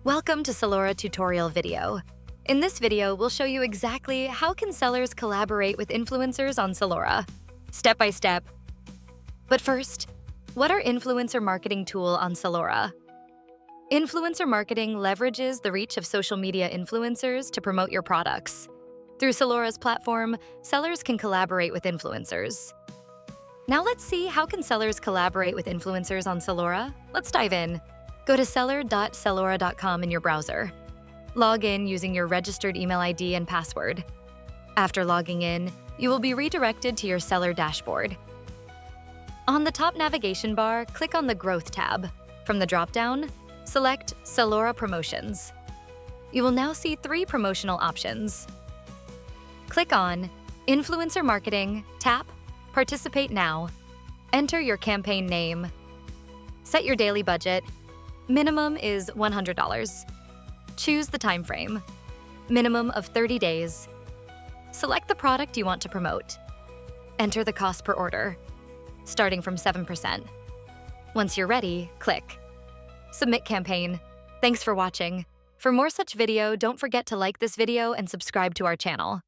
Welcome to Sellora tutorial video. In this video, we'll show you exactly how can sellers collaborate with influencers on Sellora, step by step. But first, what are influencer marketing tool on Sellora? Influencer marketing leverages the reach of social media influencers to promote your products. Through Sellora's platform, sellers can collaborate with influencers. Now let's see how can sellers collaborate with influencers on Sellora. Let's dive in. Go to seller.sellora.com in your browser. Log in using your registered email ID and password. After logging in, you will be redirected to your seller dashboard. On the top navigation bar, click on the Growth tab. From the dropdown, select Sellora Promotions. You will now see 3 promotional options. Click on Influencer Marketing, tap Participate Now. Enter your campaign name. Set your daily budget. Minimum is $100. Choose the time frame. Minimum of 30 days. Select the product you want to promote. Enter the cost per order, starting from 7%. Once you're ready, click Submit Campaign. Thanks for watching. For more such video, don't forget to like this video and subscribe to our channel.